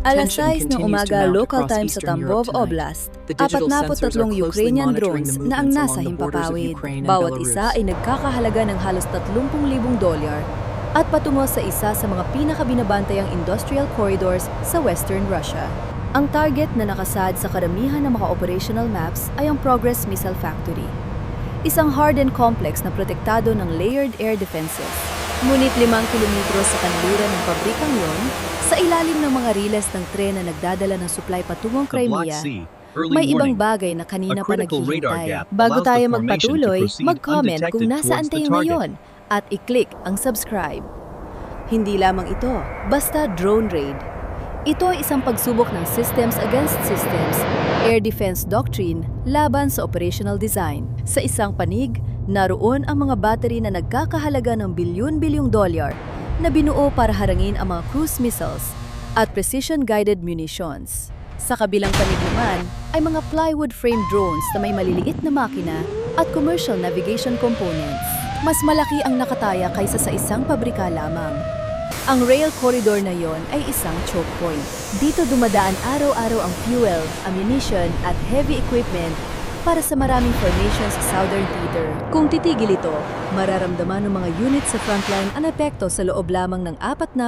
Alas 6 ng umaga local time sa Tambov Oblast, 43 Ukrainian drones na ang nasa himpapawid. Bawat isa ay nagkakahalaga ng halos $30,000 at patungo sa isa sa mga pinakabinabantayang industrial corridors sa Western Russia. Ang target na nakasad sa karamihan ng mga operational maps ay ang Progress Missile Factory, isang hardened complex na protektado ng layered air defenses. Ngunit 5 kilometro sa kanluran ng pabrikang yon, sa ilalim ng mga riles ng tren na nagdadala ng supply patungong Crimea, may ibang bagay na kanina pa naghihintay. Bago tayo magpatuloy, mag-comment kung nasaan tayo ngayon at i-click ang subscribe. Hindi lamang ito, basta drone raid. Ito ay isang pagsubok ng systems against systems, air defense doctrine laban sa operational design. Sa isang panig, naroon ang mga battery na nagkakahalaga ng bilyon-bilyong dolyar na binuo para harangin ang mga cruise missiles at precision-guided munitions. Sa kabilang panig naman ay mga plywood frame drones na may maliliit na makina at commercial navigation components. Mas malaki ang nakataya kaysa sa isang pabrika lamang. Ang rail corridor na yon ay isang choke point. Dito dumadaan araw-araw ang fuel, ammunition at heavy equipment para sa maraming formations sa Southern Theater. Kung titigil ito, mararamdaman ng mga unit sa frontline ang epekto sa loob lamang ng 48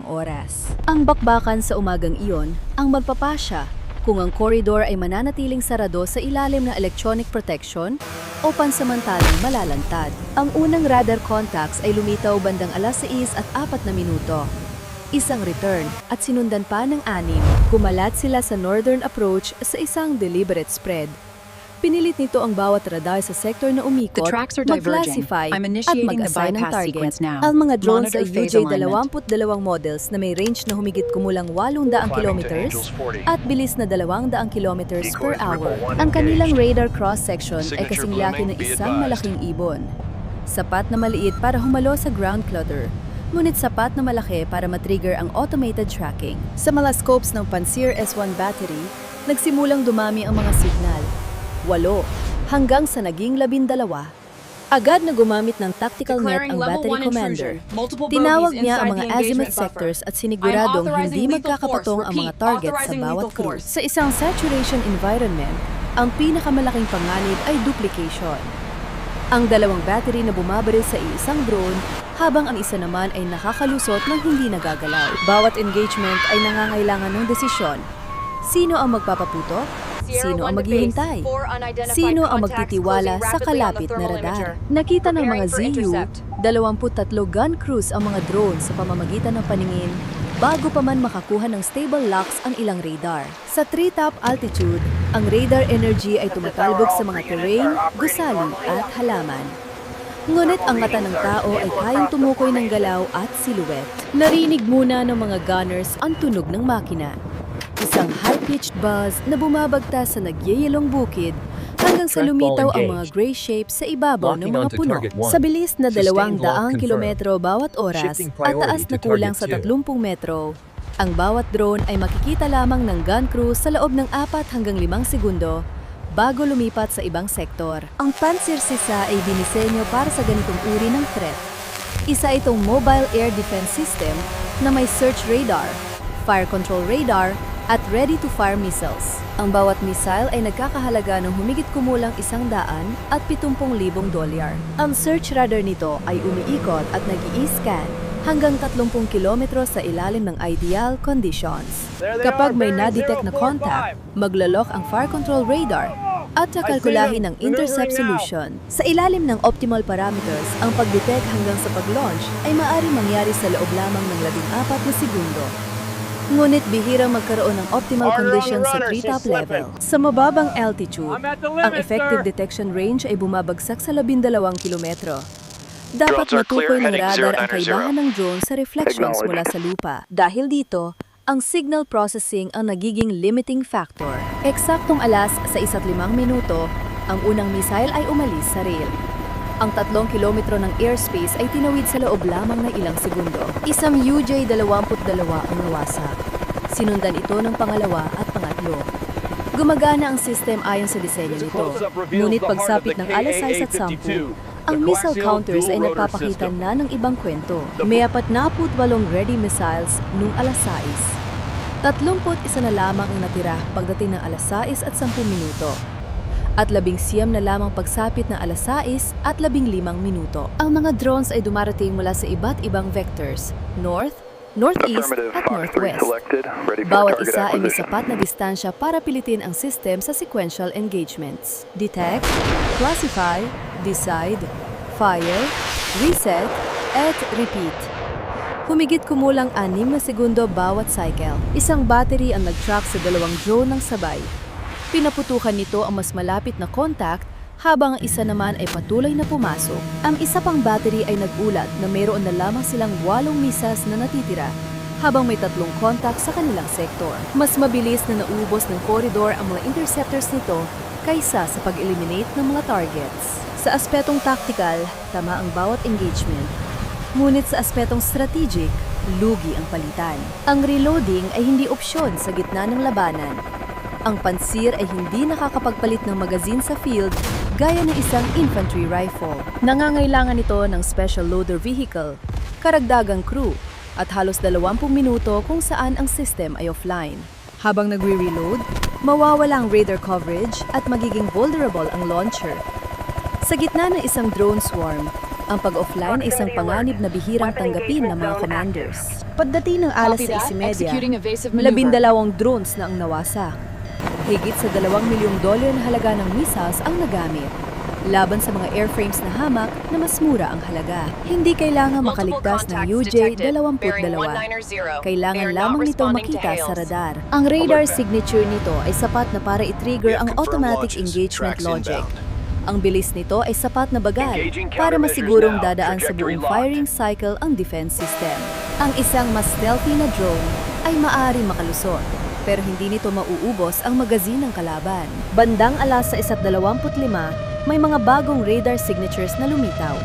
oras. Ang bakbakan sa umagang iyon ang magpapasya kung ang corridor ay mananatiling sarado sa ilalim ng electronic protection o pansamantalang malalantad. Ang unang radar contacts ay lumitaw bandang alas 6:04. Isang return at sinundan pa ng 6. Kumalat sila sa northern approach sa isang deliberate spread. Pinilit nito ang bawat radar sa sektor na umikot, mag-classify at mag-assign ng target. Ang mga drones ay UJ-22 models na may range na humigit kumulang 800 kilometers at bilis na 200 kilometers per hour. Ang kanilang radar cross-section ay kasing laki ng isang malaking ibon. Sapat na maliit para humalo sa ground clutter, ngunit sapat na malaki para matrigger ang automated tracking. Sa mga scopes ng Pantsir S1 battery, nagsimulang dumami ang mga signal. 8 hanggang sa naging 12. Agad na gumamit ng tactical net ang battery commander. Tinawag niya ang mga azimuth sectors at siniguradong hindi magkakapatong ang mga target sa bawat cruise. Sa isang saturation environment, ang pinakamalaking panganib ay duplication. Ang 2 battery na bumabaril sa isang drone habang ang isa naman ay nakakalusot ng hindi nagagalaw. Bawat engagement ay nangangailangan ng desisyon. Sino ang magpapaputo? Sino ang maghihintay? Sino ang magtitiwala sa kalapit na radar? Nakita ng mga ZU, 23 gun crews ang mga drone sa pamamagitan ng paningin bago pa man makakuha ng stable locks ang ilang radar. Sa treetop altitude, ang radar energy ay tumatalbog sa mga terrain, gusali at halaman. Ngunit ang mata ng tao ay kayang tumukoy ng galaw at silhouette. Narinig muna ng mga gunners ang tunog ng makina. Isang high-pitched buzz na bumabagta sa nagyayelong bukid hanggang sa lumitaw ang mga gray shapes sa ibabaw ng mga puno. Sa bilis na 200 kilometro bawat oras at taas na kulang sa 30 metro, ang bawat drone ay makikita lamang ng gun crew sa loob ng 4 hanggang 5 segundo bago lumipat sa ibang sektor. Ang Pantsir Sisa ay dinisenyo para sa ganitong uri ng threat. Isa itong mobile air defense system na may search radar, fire control radar, at ready-to-fire missiles. Ang bawat missile ay nagkakahalaga ng humigit kumulang $170,000. Ang search radar nito ay umiikot at nag-i-scan hanggang 30 kilometro sa ilalim ng ideal conditions. Kapag may na-detect na contact, maglalok ang fire control radar at kakalkulahin ang intercept solution. Sa ilalim ng optimal parameters, ang pag-detect hanggang sa pag-launch ay maaaring mangyari sa loob lamang ng 14 na segundo. Ngunit bihirang magkaroon ng optimal conditions sa treetop level. Sa mababang altitude, ang effective detection range ay bumabagsak sa 12 kilometro. Dapat matukoy ng radar ang kaibahan ng drone sa reflections mula sa lupa. Dahil dito, ang signal processing ang nagiging limiting factor. Eksaktong alas 6:05, ang unang missile ay umalis sa rail. Ang 3 kilometro ng airspace ay tinawid sa loob lamang ng ilang segundo. Isang UJ-22 ang nawasak. Sinundan ito ng pangalawa at pangatlo. Gumagana ang system ayon sa disenyo nito. Ngunit pagsapit ng alas 6:10, ang missile counters ay nagpapakita na ng ibang kwento. May 48 ready missiles noong alas 6. 31 na lamang ang natira pagdating ng 6:10 at 19 na lamang pagsapit ng 6:15 minuto. Ang mga drones ay dumarating mula sa iba't ibang vectors, north, northeast at northwest. Bawat isa ay may sapat na distansya para pilitin ang system sa sequential engagements. Detect, classify, decide, fire, reset, at repeat. Humigit kumulang 6 na segundo bawat cycle. Isang battery ang nag-track sa 2 drone ng sabay. Pinaputukan nito ang mas malapit na contact habang ang isa naman ay patuloy na pumasok. Ang isa pang battery ay nag-ulat na mayroon na lamang silang 8 missiles na natitira habang may 3 contact sa kanilang sektor. Mas mabilis na nauubos ng corridor ang mga interceptors nito kaysa sa pag-eliminate ng mga targets. Sa aspetong tactical, tama ang bawat engagement. Ngunit sa aspetong strategic, lugi ang palitan. Ang reloading ay hindi opsyon sa gitna ng labanan. Ang pansir ay hindi nakakapagpalit ng magazine sa field gaya ng isang infantry rifle. Nangangailangan ito ng special loader vehicle, karagdagang crew, at halos 20 minuto kung saan ang system ay offline. Habang nagre-reload, mawawala ang radar coverage at magiging vulnerable ang launcher. Sa gitna ng isang drone swarm, ang pag-offline ay isang panganib na bihirang tanggapin ng mga commanders. Pagdating ng 6:30, 12 drones na ang nawasak. Higit sa $2 milyong na halaga ng missiles ang nagamit, laban sa mga airframes na hamak na mas mura ang halaga. Hindi kailangan makaligtas ng UJ-22. Kailangan lamang nitong makita sa radar. Ang radar signature nito ay sapat na para i-trigger ang automatic engagement logic. Ang bilis nito ay sapat na bagal para masigurong dadaan sa buong firing cycle ang defense system. Ang isang mas stealthy na drone ay maaaring makalusot, pero hindi nito mauubos ang magazine ng kalaban. Bandang 6:25, may mga bagong radar signatures na lumitaw.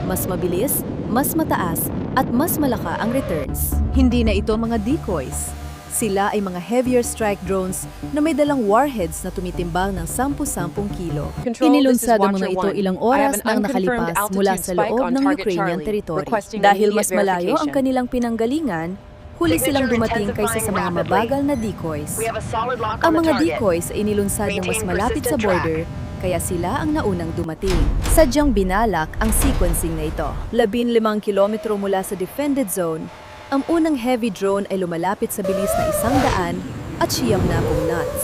Mas mabilis, mas mataas, at mas malaka ang returns. Hindi na ito mga decoys. Sila ay mga heavier strike drones na may dalang warheads na tumitimbang ng 10-10 kilo. Inilunsad ang mga ito ilang oras na ang nakalipas mula sa loob ng Ukrainian territory. Dahil mas malayo ang kanilang pinanggalingan, huli silang dumating kaysa sa mga mabagal na decoys. Ang mga decoys ay inilunsad ng mas malapit sa border, kaya sila ang naunang dumating. Sadyang binalak ang sequencing na ito. 15 kilometro mula sa defended zone, ang unang heavy drone ay lumalapit sa bilis na 109 knots.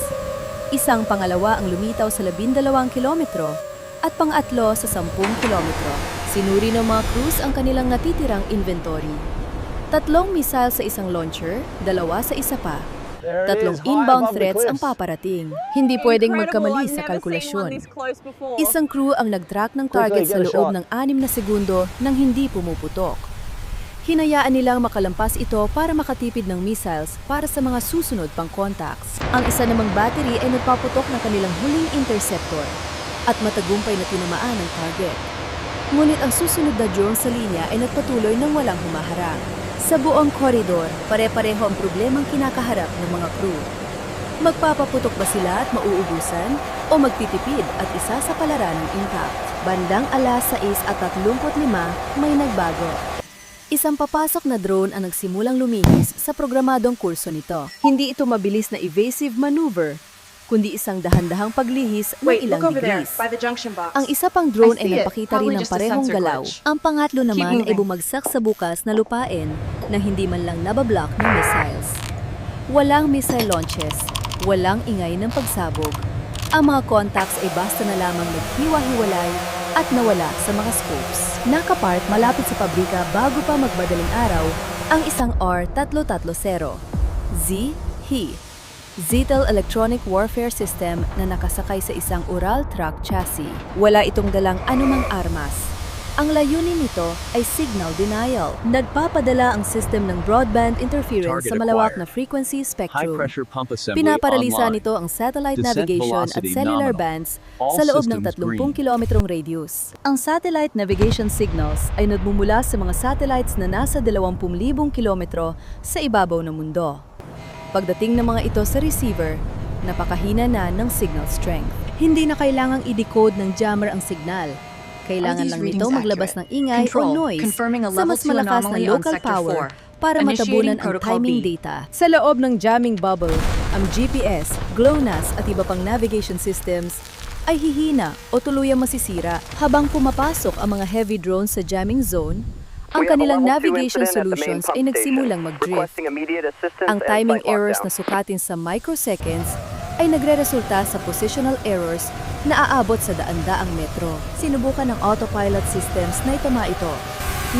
Isang pangalawa ang lumitaw sa 12 kilometro at pang-atlo sa 10 kilometro. Sinuri ng mga crews ang kanilang natitirang inventory. 3 missiles sa isang launcher, 2 sa isa pa. 3 inbound threats ang paparating. Hindi pwedeng magkamali sa kalkulasyon. Isang crew ang nag-track ng target sa loob ng 6 na segundo nang hindi pumuputok. Hinayaan nilang makalampas ito para makatipid ng missiles para sa mga susunod pang contacts. Ang isa namang battery ay nagpaputok ng kanilang huling interceptor at matagumpay na tinamaan ang target. Ngunit ang susunod na drone sa linya ay nagpatuloy ng walang humaharang. Sa buong koridor, pare-pareho ang problemang kinakaharap ng mga crew. Magpapaputok ba sila at mauubusan o magtitipid at isa sa palaran ng impact? Bandang 6:35, may nagbago. Isang papasok na drone ang nagsimulang lumihis sa programadong kurso nito. Hindi ito mabilis na evasive maneuver, kundi isang dahan-dahang paglihis ng ilang degrees. Ang isa pang drone ay napakita rin ng parehong galaw. Ang pangatlo naman ay bumagsak sa bukas na lupain na hindi man lang nabablock ng missiles. Walang missile launches, walang ingay ng pagsabog. Ang mga contacts ay basta na lamang naghiwa-hiwalay at nawala sa mga scopes. Nakapark malapit sa pabrika bago pa magbadaling araw ang isang R-330 Z-HE Zytel Electronic Warfare System na nakasakay sa isang Ural truck chassis. Wala itong dalang anumang armas. Ang layunin nito ay signal denial. Nagpapadala ang system ng broadband interference sa malawak na frequency spectrum. Pinaparalisa nito ang satellite navigation at cellular bands sa loob ng 30 kilometrong radius. Ang satellite navigation signals ay nagmumula sa mga satellites na nasa 20,000 kilometro sa ibabaw ng mundo. Pagdating ng mga ito sa receiver, napakahina na ng signal strength. Hindi na kailangang i-decode ng jammer ang signal. Kailangan lang nito maglabas ng ingay o noise sa mas malakas na local power para matabunan ang timing data. Sa loob ng jamming bubble, ang GPS, GLONASS at iba pang navigation systems ay hihina o tuluyang masisira habang pumapasok ang mga heavy drones sa jamming zone. Ang kanilang navigation solutions ay nagsimulang mag-drift. Ang timing errors na sukatin sa microseconds ay nagre-resulta sa positional errors na aabot sa daan-daang metro. Sinubukan ng autopilot systems na itama ito,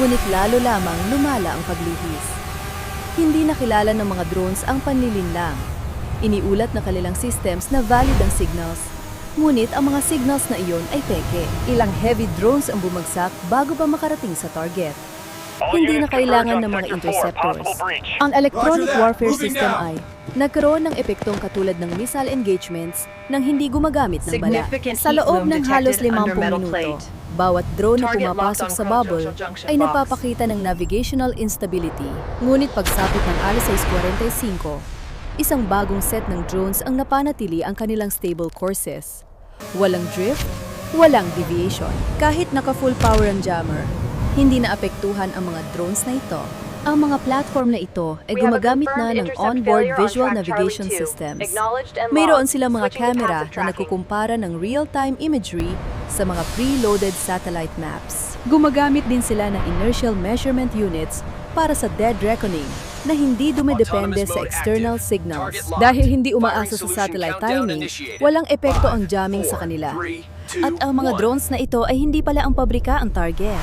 ngunit lalo lamang lumala ang paglihis. Hindi nakilala ng mga drones ang panlilinlang. Iniulat na kanilang systems na valid ang signals, ngunit ang mga signals na iyon ay peke. Ilang heavy drones ang bumagsak bago pa makarating sa target. Hindi na kailangan ng mga interceptors. Ang electronic warfare system ay nagkaroon ng epektong katulad ng missile engagements nang hindi gumagamit ng bala. Sa loob ng halos 50 minuto, bawat drone na pumapasok sa bubble ay napapakita ng navigational instability. Ngunit pagsapit ng alas 6:45, isang bagong set ng drones ang napanatili ang kanilang stable courses. Walang drift, walang deviation. Kahit naka-full power ang jammer, hindi naapektuhan ang mga drones na ito. Ang mga platform na ito ay gumagamit na ng onboard visual navigation systems. Mayroon silang mga camera na nagkukumpara ng real-time imagery sa mga preloaded satellite maps. Gumagamit din sila ng inertial measurement units para sa dead reckoning na hindi dumidepende sa external signals. Dahil hindi umaasa sa satellite timing, walang epekto ang jamming sa kanila. At ang mga drones na ito ay hindi pala ang pabrika ang target.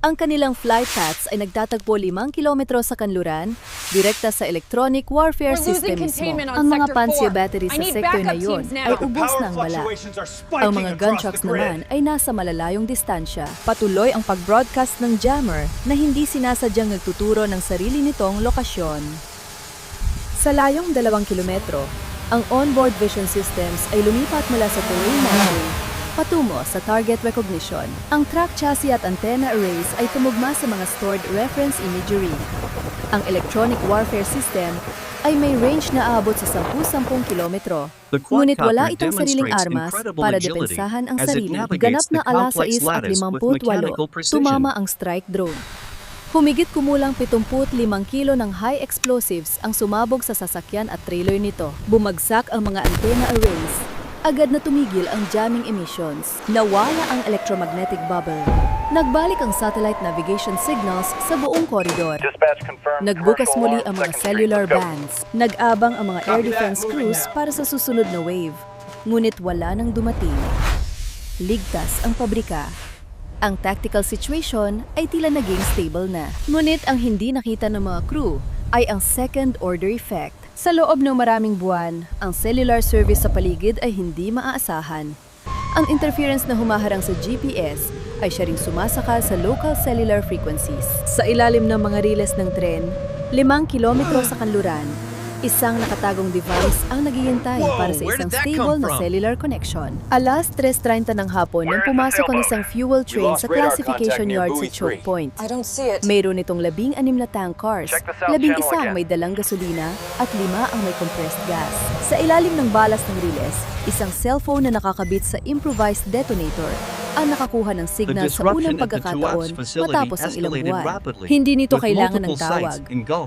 Ang kanilang flight paths ay nagtatagpo 5 kilometro sa kanluran, direkta sa electronic warfare system mismo. Ang mga Pantsir battery sa sector na iyon ay ubos na ang bala. Ang mga gun trucks naman ay nasa malalayong distansya. Patuloy ang pag-broadcast ng jammer na hindi sinasadyang nagtuturo ng sarili nitong lokasyon. Sa layong 2 kilometro, ang onboard vision systems ay lumipat mula sa terrain mapping patungo sa target recognition. Ang track chassis at antenna arrays ay tumugma sa mga stored reference imagery. Ang electronic warfare system ay may range na aabot sa 10-10 kilometro. Ngunit wala itong sariling armas para depensahan ang sarili. Ganap na alas 6:58, tumama ang strike drone. Humigit kumulang 75 kilo ng high explosives ang sumabog sa sasakyan at trailer nito. Bumagsak ang mga antenna arrays. Agad na tumigil ang jamming emissions. Nawala ang electromagnetic bubble. Nagbalik ang satellite navigation signals sa buong koridor. Nagbukas muli ang mga cellular bands. Nag-abang ang mga air defense crews para sa susunod na wave. Ngunit wala nang dumating. Ligtas ang pabrika. Ang tactical situation ay tila naging stable na. Ngunit ang hindi nakita ng mga crew ay ang second-order effect. Sa loob ng maraming buwan, ang cellular service sa paligid ay hindi maaasahan. Ang interference na humaharang sa GPS ay siya ring sumasakal sa local cellular frequencies. Sa ilalim ng mga riles ng tren, 5 kilometro sa kanluran, isang nakatagong device ang naghihintay para sa isang stable na cellular connection. Alas 3:30 ng hapon nang pumasok ang isang fuel train sa classification yard sa choke point. Mayroon itong 16 na tank cars, 11 ang may dalang gasolina at 5 ang may compressed gas. Sa ilalim ng balas ng riles, isang cellphone na nakakabit sa improvised detonator ang nakakuha ng signal sa unang pagkakataon matapos ang ilang buwan. Hindi nito kailangan ng tawag.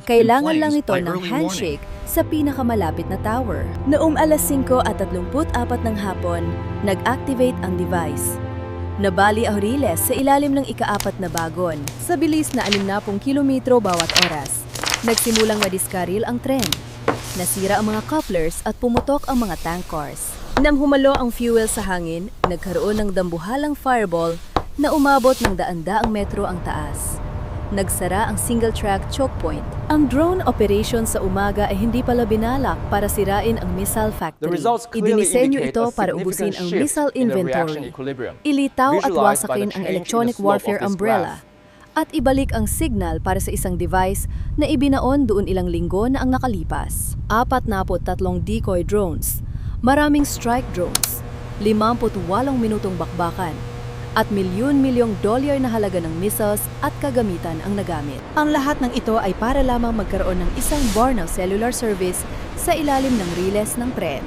Kailangan lang ito ng handshake sa pinakamalapit na tower. Noong alas 5:34 ng hapon, nag-activate ang device. Nabali ang riles sa ilalim ng ika-4 na bagon sa bilis na 60 kilometro bawat oras. Nagsimulang madiskaril ang tren. Nasira ang mga couplers at pumutok ang mga tank cars. Nang humalo ang fuel sa hangin, nagkaroon ng dambuhalang fireball na umabot ng daan-daang metro ang taas. Nagsara ang single-track choke point. Ang drone operation sa umaga ay hindi pala binalak para sirain ang missile factory. Idinisenyo ito para ubusin ang missile inventory, ilitaw at wasakin ang electronic warfare umbrella, at ibalik ang signal para sa isang device na ibinaon doon ilang linggo na ang nakalipas. 43 decoy drones, maraming strike drones, 58 minutong bakbakan, at milyon-milyong dolyar na halaga ng missiles at kagamitan ang nagamit. Ang lahat ng ito ay para lamang magkaroon ng isang bar ng cellular service sa ilalim ng riles ng tren.